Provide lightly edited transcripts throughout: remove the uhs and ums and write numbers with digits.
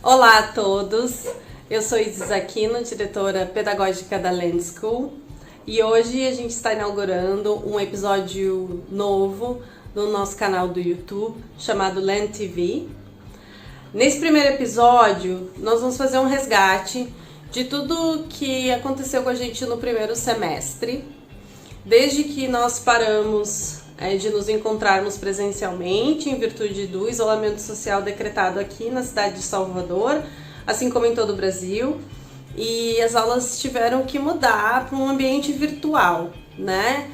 Olá a todos, eu sou Isis Aquino, diretora pedagógica da Land School, e hoje a gente está inaugurando um episódio novo no nosso canal do YouTube chamado Land TV. Nesse primeiro episódio, nós vamos fazer um resgate de tudo que aconteceu com a gente no primeiro semestre, desde que nós paramos de nos encontrarmos presencialmente em virtude do isolamento social decretado aqui na cidade de Salvador, assim como em todo o Brasil, e as aulas tiveram que mudar para um ambiente virtual, né?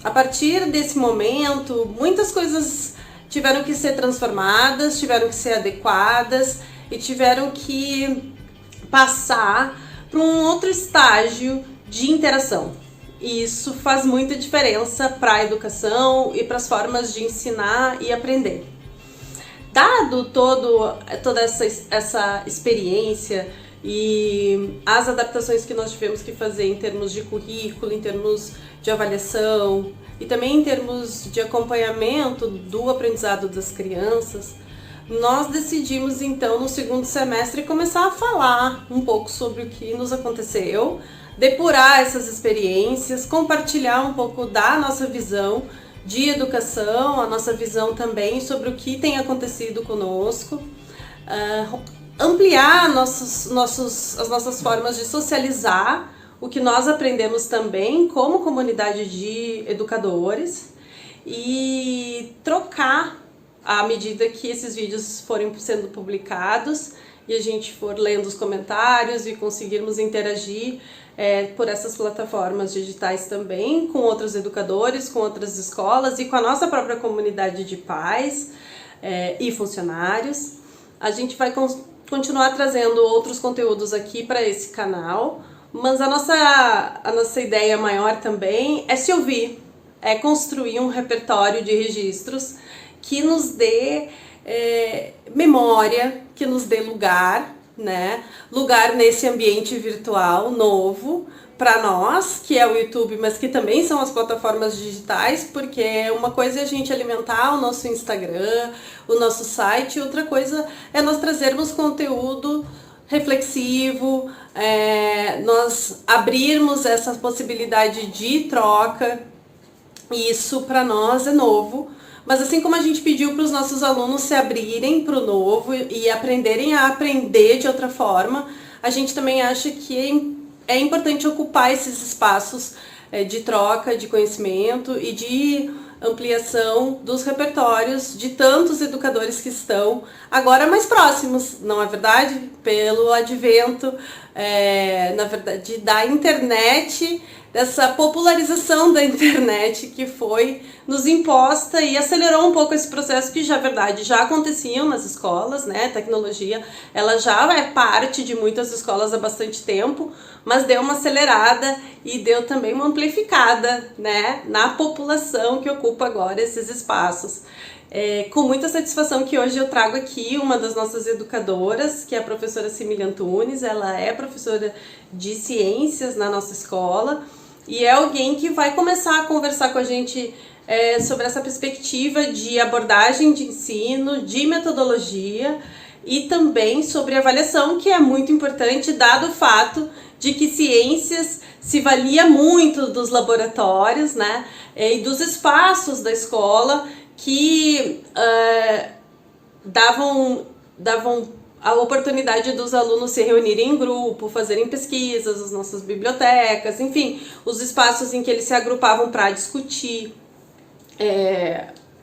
A partir desse momento, muitas coisas tiveram que ser transformadas, tiveram que ser adequadas e tiveram que passar para um outro estágio de interação. E isso faz muita diferença para a educação e para as formas de ensinar e aprender. Dado toda essa experiência e as adaptações que nós tivemos que fazer em termos de currículo, em termos de avaliação e também em termos de acompanhamento do aprendizado das crianças, nós decidimos então no segundo semestre começar a falar um pouco sobre o que nos aconteceu, depurar essas experiências, compartilhar um pouco da nossa visão de educação, a nossa visão também sobre o que tem acontecido conosco, ampliar as nossas formas de socializar o que nós aprendemos também como comunidade de educadores e trocar à medida que esses vídeos forem sendo publicados e a gente for lendo os comentários e conseguirmos interagir por essas plataformas digitais também, com outros educadores, com outras escolas e com a nossa própria comunidade de pais e funcionários. A gente vai continuar trazendo outros conteúdos aqui para esse canal, mas a nossa ideia maior também é se ouvir, é construir um repertório de registros que nos dê memória, que nos dê lugar, né? Lugar nesse ambiente virtual novo para nós, que é o YouTube, mas que também são as plataformas digitais, porque uma coisa é a gente alimentar o nosso Instagram, o nosso site, outra coisa é nós trazermos conteúdo reflexivo, nós abrirmos essa possibilidade de troca. E isso para nós é novo. Mas assim como a gente pediu para os nossos alunos se abrirem para o novo e aprenderem a aprender de outra forma, a gente também acha que é importante ocupar esses espaços de troca de conhecimento e de ampliação dos repertórios de tantos educadores que estão agora mais próximos, não é verdade? Pelo advento, na verdade, da internet, dessa popularização da internet que foi nos imposta e acelerou um pouco esse processo que, na verdade, já aconteciam nas escolas, né? A tecnologia, ela já é parte de muitas escolas há bastante tempo, mas deu uma acelerada e deu também uma amplificada, né? Na população que ocupa agora esses espaços. Com muita satisfação que hoje eu trago aqui uma das nossas educadoras, que é a professora Simile Antunes. Ela é professora de ciências na nossa escola e é alguém que vai começar a conversar com a gente sobre essa perspectiva de abordagem de ensino, de metodologia e também sobre avaliação, que é muito importante, dado o fato de que ciências se valia muito dos laboratórios, né, e dos espaços da escola que davam a oportunidade dos alunos se reunirem em grupo, fazerem pesquisas, as nossas bibliotecas, enfim, os espaços em que eles se agrupavam para discutir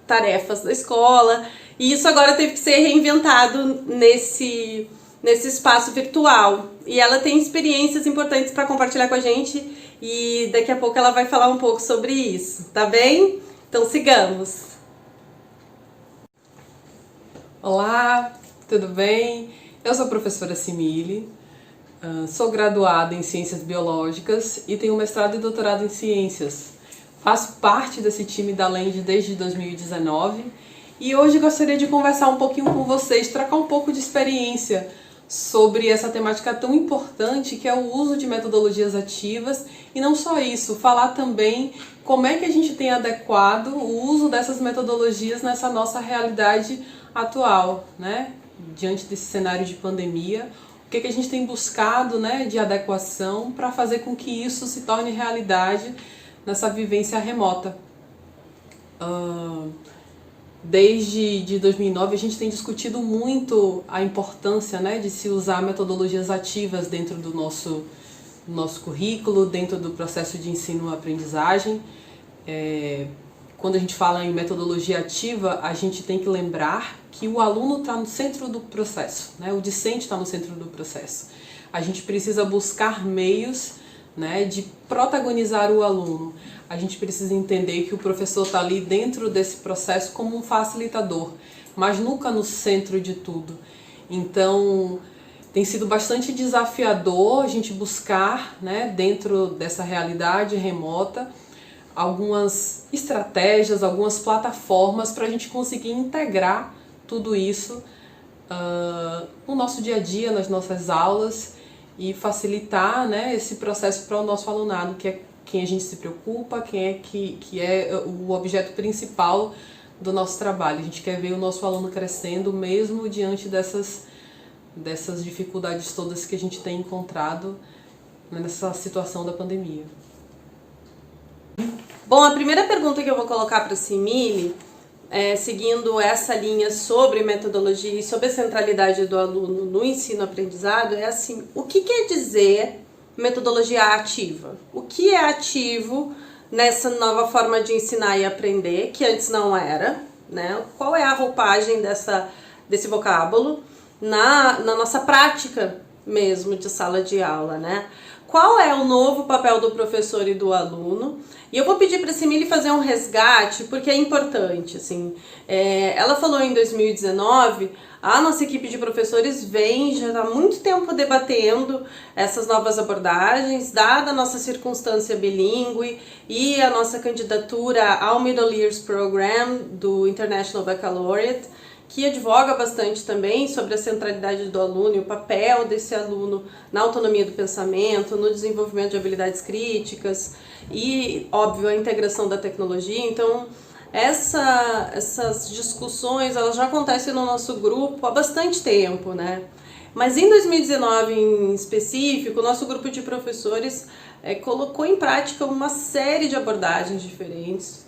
tarefas da escola. E isso agora teve que ser reinventado nesse espaço virtual. E ela tem experiências importantes para compartilhar com a gente e daqui a pouco ela vai falar um pouco sobre isso, tá bem? Então sigamos! Olá, tudo bem? Eu sou a professora Simile, sou graduada em Ciências Biológicas e tenho mestrado e doutorado em Ciências. Faço parte desse time da Land desde 2019 e hoje gostaria de conversar um pouquinho com vocês, trocar um pouco de experiência sobre essa temática tão importante que é o uso de metodologias ativas e não só isso, falar também como é que a gente tem adequado o uso dessas metodologias nessa nossa realidade atual, né? diante desse cenário de pandemia, o que a gente tem buscado, né, de adequação para fazer com que isso se torne realidade nessa vivência remota. Desde 2009 a gente tem discutido muito a importância, né, de se usar metodologias ativas dentro do nosso currículo, dentro do processo de ensino-aprendizagem. Quando a gente fala em metodologia ativa, a gente tem que lembrar que o aluno está no centro do processo, né? O discente está no centro do processo. A gente precisa buscar meios, né, de protagonizar o aluno. A gente precisa entender que o professor está ali dentro desse processo como um facilitador, mas nunca no centro de tudo. Então, tem sido bastante desafiador a gente buscar, né, dentro dessa realidade remota, algumas estratégias, algumas plataformas para a gente conseguir integrar tudo isso no nosso dia a dia, nas nossas aulas e facilitar, né, esse processo para o nosso alunado, que é quem a gente se preocupa, que é o objeto principal do nosso trabalho. A gente quer ver o nosso aluno crescendo mesmo diante dessas dificuldades todas que a gente tem encontrado nessa situação da pandemia. Bom, a primeira pergunta que eu vou colocar para a Simile, seguindo essa linha sobre metodologia e sobre a centralidade do aluno no ensino-aprendizado, é assim: o que quer dizer metodologia ativa? O que é ativo nessa nova forma de ensinar e aprender, que antes não era, né? Qual é a roupagem desse vocábulo na nossa prática mesmo de sala de aula, né? Qual é o novo papel do professor e do aluno? E eu vou pedir para a Simile fazer um resgate, porque é importante, assim. Ela falou em 2019, a nossa equipe de professores vem já há muito tempo debatendo essas novas abordagens, dada a nossa circunstância bilíngue e a nossa candidatura ao Middle Years Program do International Baccalaureate, que advoga bastante também sobre a centralidade do aluno e o papel desse aluno na autonomia do pensamento, no desenvolvimento de habilidades críticas e, óbvio, a integração da tecnologia. Então, essas discussões elas já acontecem no nosso grupo há bastante tempo, né? Mas em 2019, em específico, o nosso grupo de professores colocou em prática uma série de abordagens diferentes,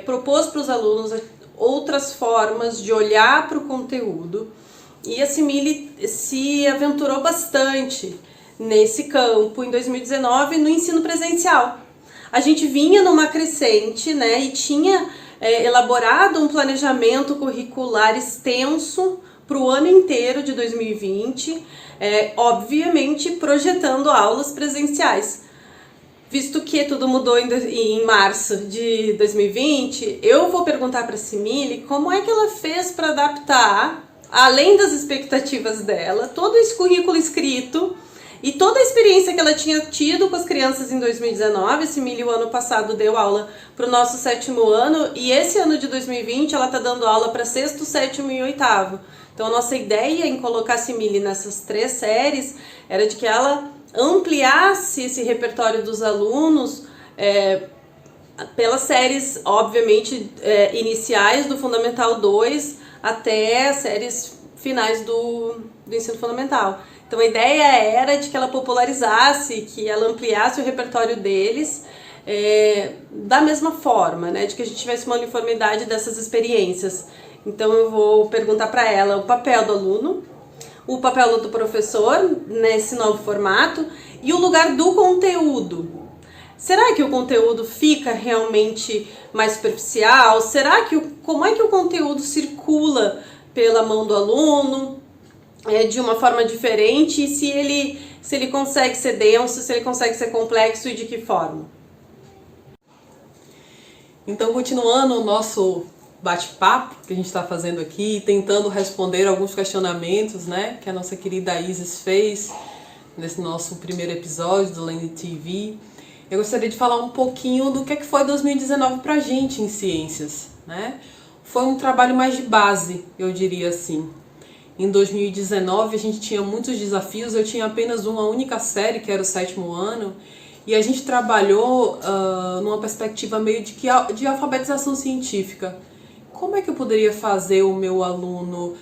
propôs para os alunos outras formas de olhar para o conteúdo, e a Simile se aventurou bastante nesse campo em 2019 no ensino presencial. A gente vinha numa crescente, né, e tinha elaborado um planejamento curricular extenso para o ano inteiro de 2020, obviamente projetando aulas presenciais. Visto que tudo mudou em março de 2020, eu vou perguntar para a Simile como é que ela fez para adaptar, além das expectativas dela, todo esse currículo escrito e toda a experiência que ela tinha tido com as crianças em 2019. A Simile, o ano passado, deu aula para o nosso 7º ano, e esse ano de 2020 ela está dando aula para 6º, 7º e 8º. Então a nossa ideia em colocar a Simile nessas 3 séries era de que ela ampliasse esse repertório dos alunos pelas séries, obviamente, iniciais do Fundamental 2 até as séries finais do ensino fundamental. Então a ideia era de que ela popularizasse, que ela ampliasse o repertório deles da mesma forma, né, de que a gente tivesse uma uniformidade dessas experiências. Então eu vou perguntar para ela o papel do aluno, o papel do professor nesse novo formato e o lugar do conteúdo. Será que o conteúdo fica realmente mais superficial? Como é que o conteúdo circula pela mão do aluno de uma forma diferente? E se ele consegue ser denso, se ele consegue ser complexo e de que forma? Então, continuando o nosso bate-papo que a gente está fazendo aqui, tentando responder alguns questionamentos, né, que a nossa querida Isis fez nesse nosso primeiro episódio do Lane TV, eu gostaria de falar um pouquinho do que foi 2019 para a gente em ciências, né? Foi um trabalho mais de base, eu diria assim. Em 2019 a gente tinha muitos desafios, eu tinha apenas uma única série, que era o 7º ano, e a gente trabalhou numa perspectiva meio de alfabetização científica. Como é que eu poderia fazer o meu aluno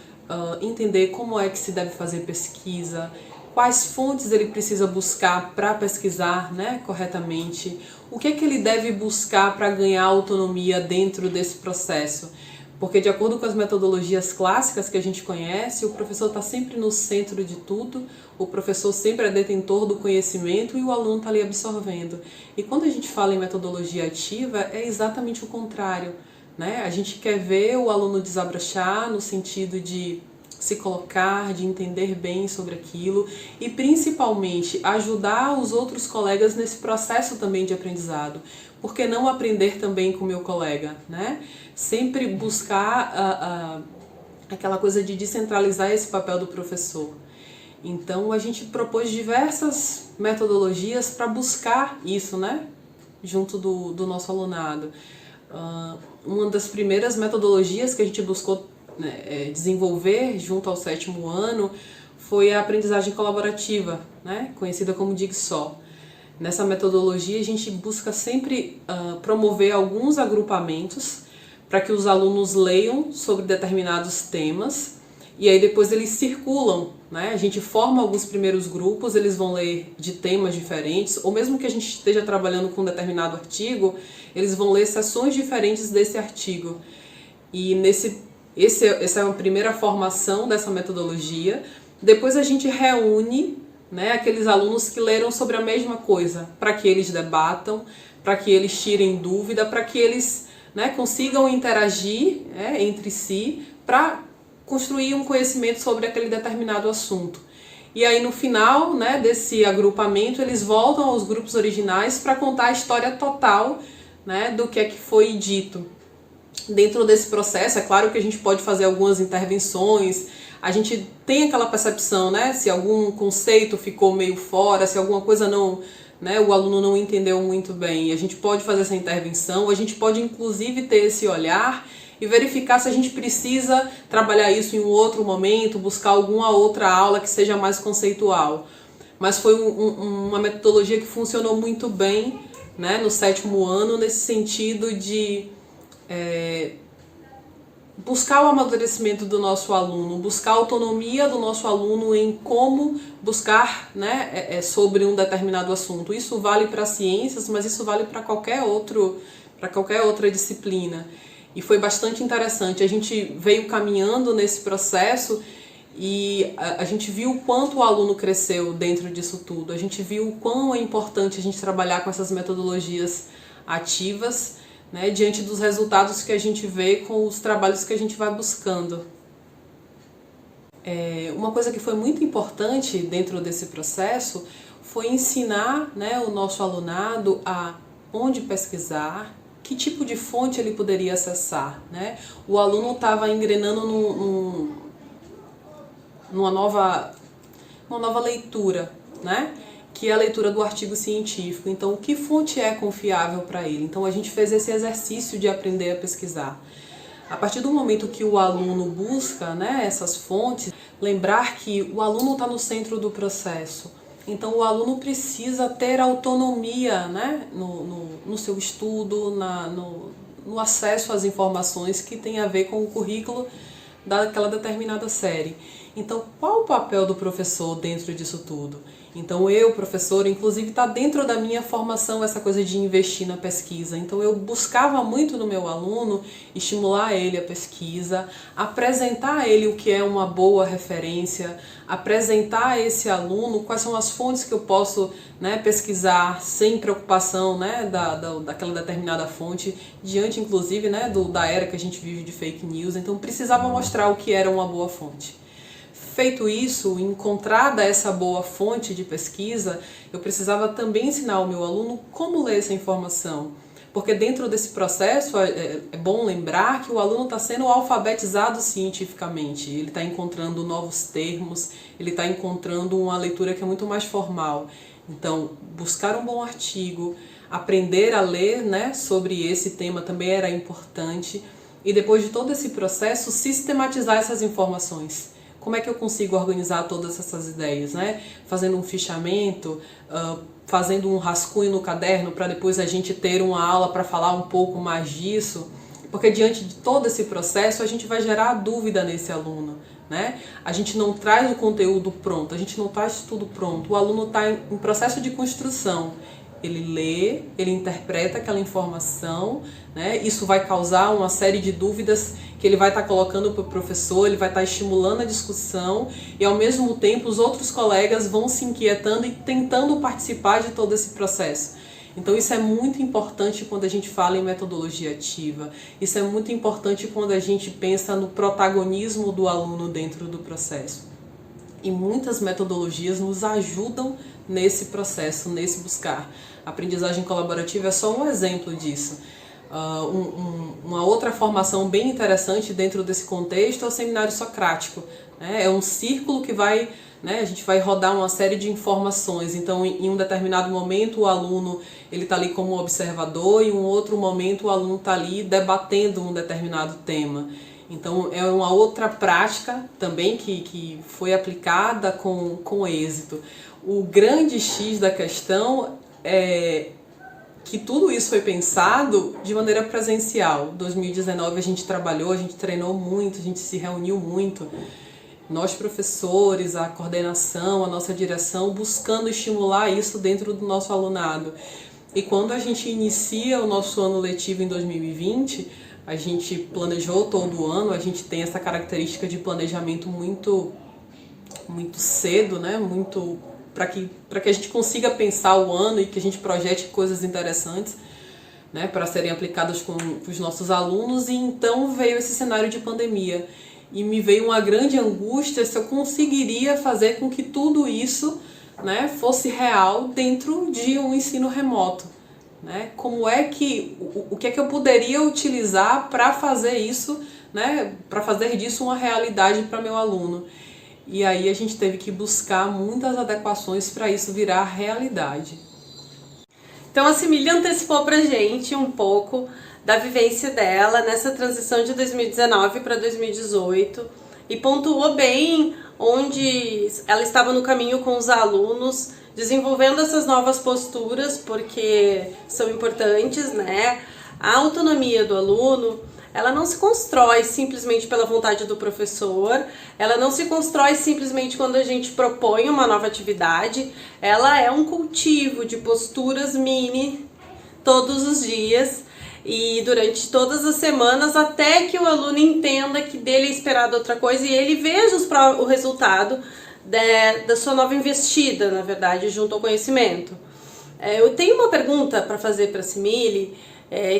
entender como é que se deve fazer pesquisa, quais fontes ele precisa buscar para pesquisar, né, corretamente, o que é que ele deve buscar para ganhar autonomia dentro desse processo. Porque de acordo com as metodologias clássicas que a gente conhece, o professor está sempre no centro de tudo, o professor sempre é detentor do conhecimento e o aluno está ali absorvendo. E quando a gente fala em metodologia ativa, é exatamente o contrário, né? A gente quer ver o aluno desabrochar no sentido de se colocar, de entender bem sobre aquilo e principalmente ajudar os outros colegas nesse processo também de aprendizado. Por que não aprender também com o meu colega, né? Sempre buscar aquela coisa de descentralizar esse papel do professor. Então a gente propôs diversas metodologias para buscar isso, né? Junto do nosso alunado. Uma das primeiras metodologias que a gente buscou desenvolver junto ao 7º ano foi a aprendizagem colaborativa, né? Conhecida como Jigsaw. Nessa metodologia a gente busca sempre promover alguns agrupamentos para que os alunos leiam sobre determinados temas e aí depois eles circulam, né? A gente forma alguns primeiros grupos, eles vão ler de temas diferentes, ou mesmo que a gente esteja trabalhando com um determinado artigo, eles vão ler seções diferentes desse artigo. E essa é a primeira formação dessa metodologia. Depois a gente reúne, né, aqueles alunos que leram sobre a mesma coisa, para que eles debatam, para que eles tirem dúvida, para que eles, né, consigam interagir, entre si, para construir um conhecimento sobre aquele determinado assunto. E aí no final, né, desse agrupamento, eles voltam aos grupos originais para contar a história total, né, do que é que foi dito. Dentro desse processo, é claro que a gente pode fazer algumas intervenções, a gente tem aquela percepção, né, se algum conceito ficou meio fora, se alguma coisa não, né, o aluno não entendeu muito bem, a gente pode fazer essa intervenção, a gente pode inclusive ter esse olhar e verificar se a gente precisa trabalhar isso em um outro momento, buscar alguma outra aula que seja mais conceitual. Mas foi uma metodologia que funcionou muito bem, né, no 7º ano, nesse sentido de buscar o amadurecimento do nosso aluno, buscar a autonomia do nosso aluno em como buscar, né, sobre um determinado assunto. Isso vale para ciências, mas isso vale para qualquer outra disciplina. E foi bastante interessante. A gente veio caminhando nesse processo e a gente viu o quanto o aluno cresceu dentro disso tudo. A gente viu o quão é importante a gente trabalhar com essas metodologias ativas, né, diante dos resultados que a gente vê com os trabalhos que a gente vai buscando. Uma coisa que foi muito importante dentro desse processo foi ensinar, né, o nosso alunado a onde pesquisar, que tipo de fonte ele poderia acessar, né? O aluno estava engrenando numa nova leitura, né? Que é a leitura do artigo científico. Então, que fonte é confiável para ele? Então, a gente fez esse exercício de aprender a pesquisar. A partir do momento que o aluno busca, né, essas fontes, lembrar que o aluno está no centro do processo. Então, o aluno precisa ter autonomia, né, no seu estudo, no acesso às informações que tem a ver com o currículo daquela determinada série. Então, qual o papel do professor dentro disso tudo? Então eu, professora, inclusive está dentro da minha formação essa coisa de investir na pesquisa. Então eu buscava muito no meu aluno estimular ele a pesquisa, apresentar a ele o que é uma boa referência, apresentar a esse aluno quais são as fontes que eu posso, né, pesquisar sem preocupação, né, daquela determinada fonte, diante inclusive, né, da era que a gente vive de fake news. Então precisava mostrar o que era uma boa fonte. Feito isso, encontrada essa boa fonte de pesquisa, eu precisava também ensinar ao meu aluno como ler essa informação. Porque dentro desse processo é bom lembrar que o aluno está sendo alfabetizado cientificamente, ele está encontrando novos termos, ele está encontrando uma leitura que é muito mais formal. Então, buscar um bom artigo, aprender a ler, né, sobre esse tema também era importante. E depois de todo esse processo, sistematizar essas informações. Como é que eu consigo organizar todas essas ideias, né? Fazendo um fichamento, fazendo um rascunho no caderno para depois a gente ter uma aula para falar um pouco mais disso, porque diante de todo esse processo a gente vai gerar dúvida nesse aluno, né? A gente não traz o conteúdo pronto, a gente não traz tudo pronto. O aluno está em processo de construção. Ele lê, ele interpreta aquela informação, né? Isso vai causar uma série de dúvidas que ele vai estar colocando para o professor, ele vai estar estimulando a discussão e, ao mesmo tempo, os outros colegas vão se inquietando e tentando participar de todo esse processo. Então isso é muito importante quando a gente fala em metodologia ativa, isso é muito importante quando a gente pensa no protagonismo do aluno dentro do processo. E muitas metodologias nos ajudam nesse processo, nesse buscar. A aprendizagem colaborativa é só um exemplo disso. Uma outra formação bem interessante dentro desse contexto é o seminário socrático, né? É um círculo que vai, né, a gente vai rodar uma série de informações. Então, em um determinado momento, o aluno está ali como observador e em um outro momento o aluno está ali debatendo um determinado tema. Então, é uma outra prática também que foi aplicada com êxito. O grande X da questão é que tudo isso foi pensado de maneira presencial. Em 2019 a gente trabalhou, a gente treinou muito, a gente se reuniu muito. Nós professores, a coordenação, a nossa direção, buscando estimular isso dentro do nosso alunado. E quando a gente inicia o nosso ano letivo em 2020, a gente planejou todo o ano, a gente tem essa característica de planejamento muito cedo, né? Muito para que a gente consiga pensar o ano e que a gente projete coisas interessantes, né, para serem aplicadas com os nossos alunos. E então veio esse cenário de pandemia e me veio uma grande angústia se eu conseguiria fazer com que tudo isso, né, fosse real dentro de um ensino remoto, né? Como é que o que é que eu poderia utilizar para fazer isso, né, para fazer disso uma realidade para meu aluno? E aí a gente teve que buscar muitas adequações para isso virar realidade. Então a Simile antecipou pra gente um pouco da vivência dela nessa transição de 2019 para 2018 e pontuou bem onde ela estava no caminho com os alunos, desenvolvendo essas novas posturas, porque são importantes, né? A autonomia do aluno, ela não se constrói simplesmente pela vontade do professor, ela não se constrói simplesmente quando a gente propõe uma nova atividade, ela é um cultivo de posturas mini todos os dias e durante todas as semanas, até que o aluno entenda que dele é esperado outra coisa e ele veja o resultado da sua nova investida, na verdade, junto ao conhecimento. Eu tenho uma pergunta para fazer para a Simile,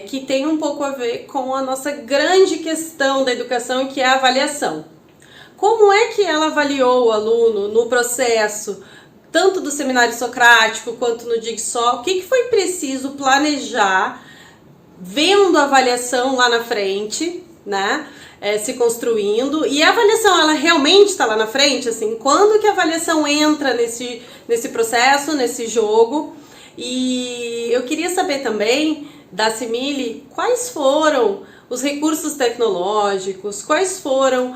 que tem um pouco a ver com a nossa grande questão da educação, que é a avaliação. Como é que ela avaliou o aluno no processo, tanto do seminário socrático quanto no DIGSOL? O que foi preciso planejar, vendo a avaliação lá na frente, né, se construindo? E a avaliação, ela realmente está lá na frente? Assim, quando que a avaliação entra nesse processo, nesse jogo? E eu queria saber também da Simile quais foram os recursos tecnológicos, quais foram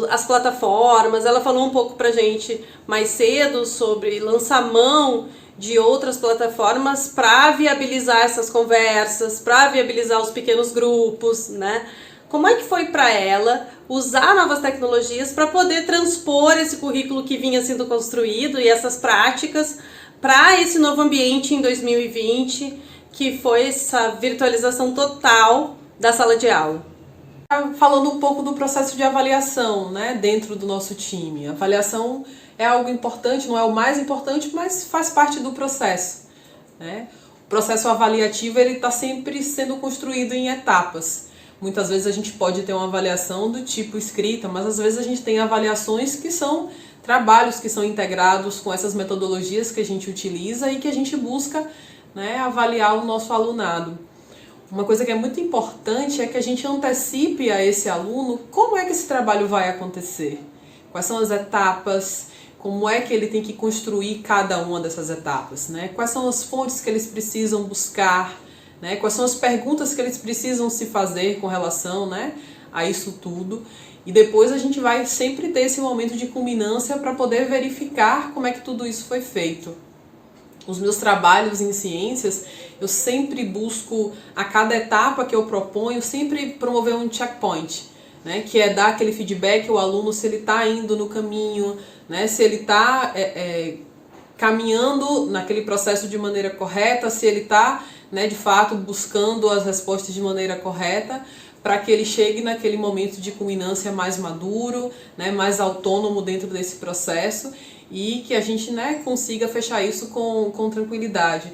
as plataformas. Ela falou um pouco pra gente mais cedo sobre lançar mão de outras plataformas para viabilizar essas conversas, para viabilizar os pequenos grupos, né? Como é que foi para ela usar novas tecnologias para poder transpor esse currículo que vinha sendo construído e essas práticas para esse novo ambiente em 2020, que foi essa virtualização total da sala de aula? Falando um pouco do processo de avaliação, né, dentro do nosso time. A avaliação é algo importante, não é o mais importante, mas faz parte do processo, né? O processo avaliativo está sempre sendo construído em etapas. Muitas vezes a gente pode ter uma avaliação do tipo escrita, mas às vezes a gente tem avaliações que são trabalhos que são integrados com essas metodologias que a gente utiliza e que a gente busca, né, avaliar o nosso alunado. Uma coisa que é muito importante é que a gente antecipe a esse aluno como é que esse trabalho vai acontecer, quais são as etapas, como é que ele tem que construir cada uma dessas etapas, né? Quais são as fontes que eles precisam buscar, né? Quais são as perguntas que eles precisam se fazer com relação, né, a isso tudo. E depois a gente vai sempre ter esse momento de culminância para poder verificar como é que tudo isso foi feito. Os meus trabalhos em ciências, eu sempre busco, a cada etapa que eu proponho, sempre promover um checkpoint, né, que é dar aquele feedback ao aluno se ele está indo no caminho, né, se ele está caminhando naquele processo de maneira correta, se ele está, né, de fato buscando as respostas de maneira correta, para que ele chegue naquele momento de culminância mais maduro, né, mais autônomo dentro desse processo e que a gente, né, consiga fechar isso com tranquilidade.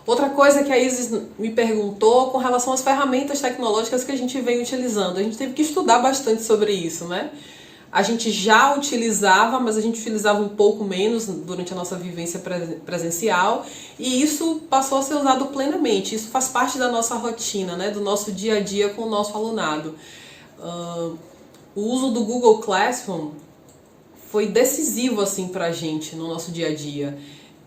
Outra coisa que a Isis me perguntou com relação às ferramentas tecnológicas que a gente vem utilizando. A gente teve que estudar bastante sobre isso, né? A gente já utilizava, mas a gente utilizava um pouco menos durante a nossa vivência presencial e isso passou a ser usado plenamente. Isso faz parte da nossa rotina, né? Do nosso dia a dia com o nosso alunado. O uso do Google Classroom foi decisivo assim, para a gente no nosso dia a dia.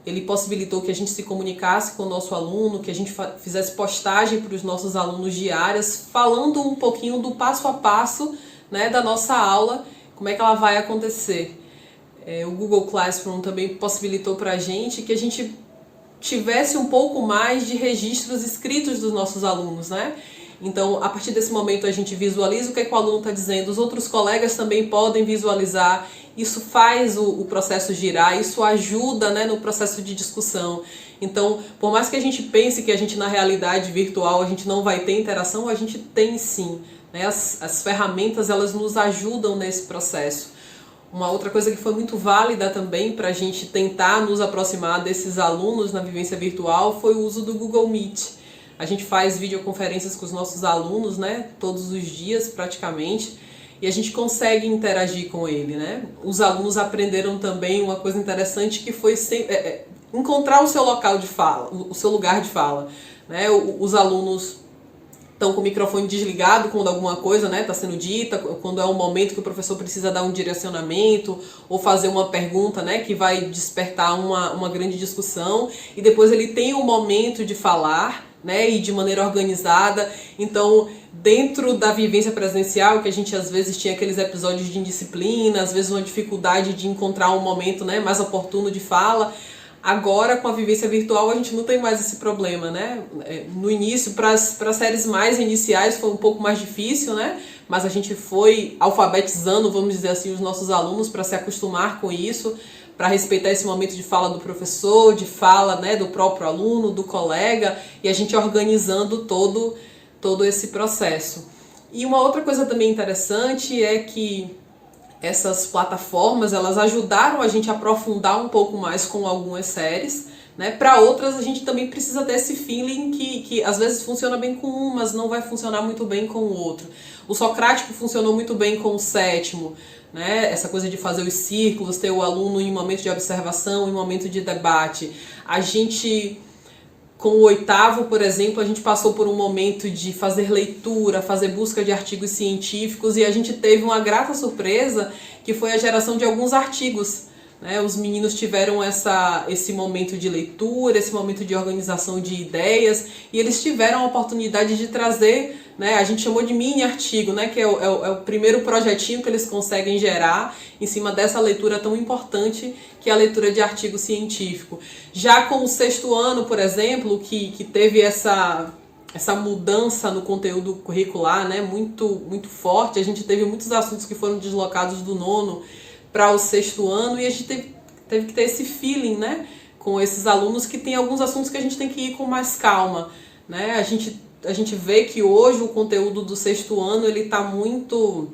Ele possibilitou que a gente se comunicasse com o nosso aluno, que a gente fizesse postagem para os nossos alunos diárias, falando um pouquinho do passo a passo, né, da nossa aula, como é que ela vai acontecer. O Google Classroom também possibilitou para a gente que a gente tivesse um pouco mais de registros escritos dos nossos alunos, né? Então, a partir desse momento, a gente visualiza o que o aluno está dizendo, os outros colegas também podem visualizar, isso faz o processo girar, isso ajuda, né, no processo de discussão. Então, por mais que a gente pense que a gente, na realidade virtual, a gente não vai ter interação, a gente tem sim, né? As ferramentas, elas nos ajudam nesse processo. Uma outra coisa que foi muito válida também para a gente tentar nos aproximar desses alunos na vivência virtual foi o uso do Google Meet. A gente faz videoconferências com os nossos alunos, né, todos os dias praticamente, e a gente consegue interagir com ele, né? Os alunos aprenderam também uma coisa interessante que foi encontrar o seu local de fala, o seu lugar de fala, né? Os alunos estão com o microfone desligado quando alguma coisa, né, está sendo dita, quando é um momento que o professor precisa dar um direcionamento ou fazer uma pergunta, né, que vai despertar uma grande discussão, e depois ele tem um momento de falar, né, e de maneira organizada. Então, dentro da vivência presencial, que a gente às vezes tinha aqueles episódios de indisciplina, às vezes uma dificuldade de encontrar um momento, né, mais oportuno de fala, agora com a vivência virtual a gente não tem mais esse problema, né? No início, para as séries mais iniciais foi um pouco mais difícil, né? Mas a gente foi alfabetizando, vamos dizer assim, os nossos alunos para se acostumar com isso, para respeitar esse momento de fala do professor, de fala, né, do próprio aluno, do colega, e a gente organizando todo esse processo. E uma outra coisa também interessante é que essas plataformas, elas ajudaram a gente a aprofundar um pouco mais com algumas séries, né? Para outras a gente também precisa ter esse feeling que às vezes funciona bem com um, mas não vai funcionar muito bem com o outro. O Socrático funcionou muito bem com o sétimo, né? Essa coisa de fazer os círculos, ter o aluno em um momento de observação, em um momento de debate. A gente, com o oitavo, por exemplo, a gente passou por um momento de fazer leitura, fazer busca de artigos científicos, e a gente teve uma grata surpresa que foi a geração de alguns artigos, né? Os meninos tiveram esse momento de leitura, esse momento de organização de ideias, e eles tiveram a oportunidade de trazer, né, a gente chamou de mini artigo, né, que é o primeiro projetinho que eles conseguem gerar em cima dessa leitura tão importante que é a leitura de artigo científico. Já com o sexto ano, por exemplo, que teve essa mudança no conteúdo curricular, né, muito, muito forte, a gente teve muitos assuntos que foram deslocados do nono para o sexto ano, e a gente teve que ter esse feeling, né, com esses alunos, que tem alguns assuntos que a gente tem que ir com mais calma, né? A gente vê que hoje o conteúdo do sexto ano ele está muito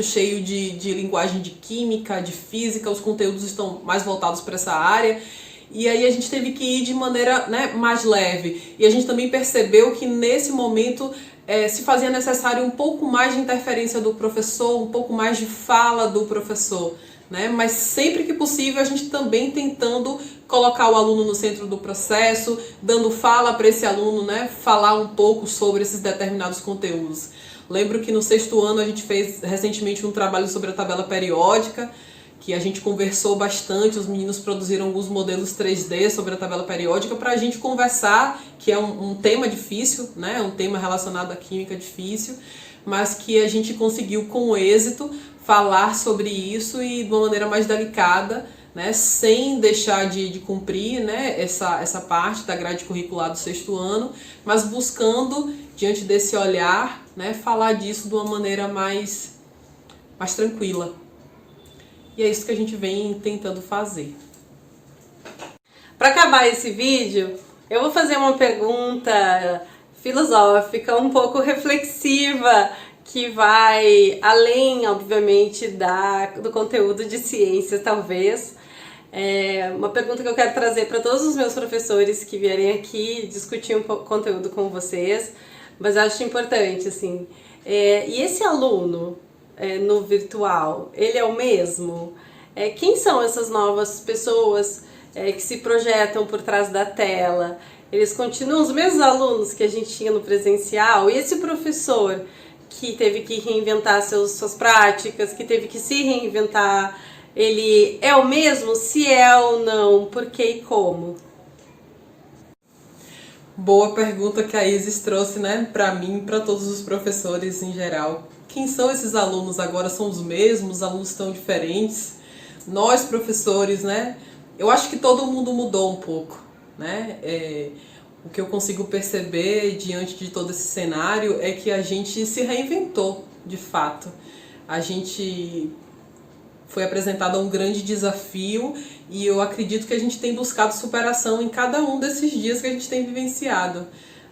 cheio de linguagem de química, de física, os conteúdos estão mais voltados para essa área, e aí a gente teve que ir de maneira, né, mais leve. E a gente também percebeu que nesse momento se fazia necessário um pouco mais de interferência do professor, um pouco mais de fala do professor, né? Mas sempre que possível a gente também tentando colocar o aluno no centro do processo, dando fala para esse aluno, né, falar um pouco sobre esses determinados conteúdos. Lembro que no sexto ano a gente fez recentemente um trabalho sobre a tabela periódica, que a gente conversou bastante, os meninos produziram alguns modelos 3D sobre a tabela periódica para a gente conversar, que é um tema difícil, né, um tema relacionado à química difícil, mas que a gente conseguiu com êxito falar sobre isso e de uma maneira mais delicada, né, sem deixar de cumprir, né, essa parte da grade curricular do sexto ano, mas buscando diante desse olhar, né, falar disso de uma maneira mais tranquila. E é isso que a gente vem tentando fazer. Para acabar esse vídeo, eu vou fazer uma pergunta filosófica, um pouco reflexiva, que vai além, obviamente, do conteúdo de ciência, talvez. É uma pergunta que eu quero trazer para todos os meus professores que vierem aqui discutir um pouco conteúdo com vocês, mas eu acho importante, assim. E esse aluno no virtual, ele é o mesmo? Quem são essas novas pessoas que se projetam por trás da tela? Eles continuam os mesmos alunos que a gente tinha no presencial? E esse professor que teve que reinventar suas práticas, que teve que se reinventar, ele é o mesmo? Se é ou não, por que e como? Boa pergunta que a Isis trouxe, né, para mim e para todos os professores em geral. Quem são esses alunos agora? São os mesmos? Os alunos estão diferentes? Nós, professores, né? Eu acho que todo mundo mudou um pouco, né? O que eu consigo perceber diante de todo esse cenário é que a gente se reinventou, de fato. A gente foi apresentado a um grande desafio e eu acredito que a gente tem buscado superação em cada um desses dias que a gente tem vivenciado.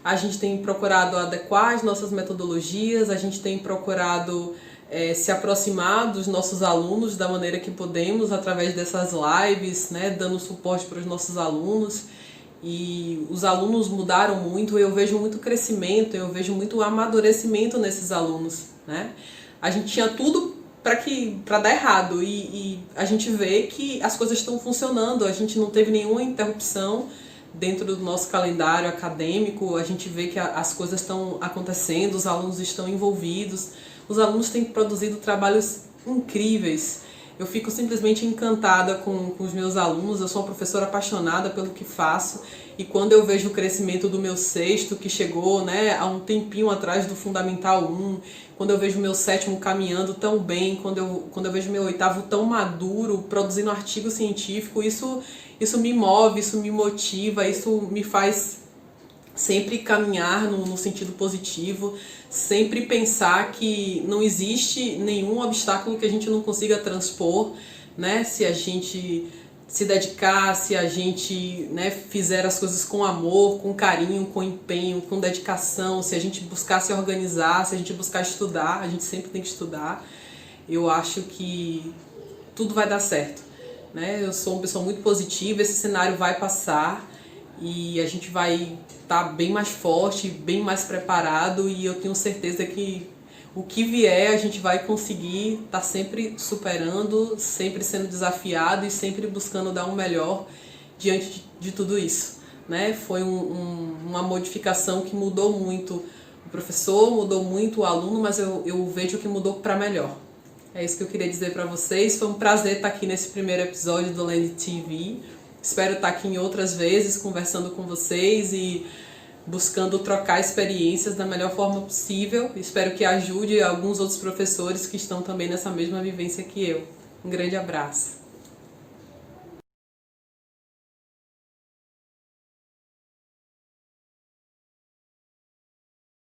A gente tem procurado adequar as nossas metodologias, a gente tem procurado se aproximar dos nossos alunos da maneira que podemos, através dessas lives, né, dando suporte para os nossos alunos. E os alunos mudaram muito, eu vejo muito crescimento, eu vejo muito amadurecimento nesses alunos, né? A gente tinha tudo para dar errado e a gente vê que as coisas estão funcionando, a gente não teve nenhuma interrupção dentro do nosso calendário acadêmico, a gente vê que as coisas estão acontecendo, os alunos estão envolvidos, os alunos têm produzido trabalhos incríveis. Eu fico simplesmente encantada com os meus alunos, eu sou uma professora apaixonada pelo que faço e quando eu vejo o crescimento do meu sexto, que chegou, né, há um tempinho atrás do Fundamental 1, quando eu vejo o meu sétimo caminhando tão bem, quando eu vejo o meu oitavo tão maduro, produzindo artigo científico, isso me move, isso me motiva, isso me faz sempre caminhar no sentido positivo, sempre pensar que não existe nenhum obstáculo que a gente não consiga transpor, né? Se a gente se dedicar, se a gente, né, fizer as coisas com amor, com carinho, com empenho, com dedicação, se a gente buscar se organizar, se a gente buscar estudar, a gente sempre tem que estudar, eu acho que tudo vai dar certo, né? Eu sou uma pessoa muito positiva, esse cenário vai passar e a gente vai estar bem mais forte, bem mais preparado e eu tenho certeza que o que vier a gente vai conseguir estar sempre superando, sempre sendo desafiado e sempre buscando dar um melhor diante de tudo isso, né? Foi uma modificação que mudou muito o professor, mudou muito o aluno, mas eu vejo que mudou para melhor. É isso que eu queria dizer para vocês. Foi um prazer estar aqui nesse primeiro episódio do Land TV. Espero estar aqui em outras vezes conversando com vocês e buscando trocar experiências da melhor forma possível. Espero que ajude alguns outros professores que estão também nessa mesma vivência que eu. Um grande abraço.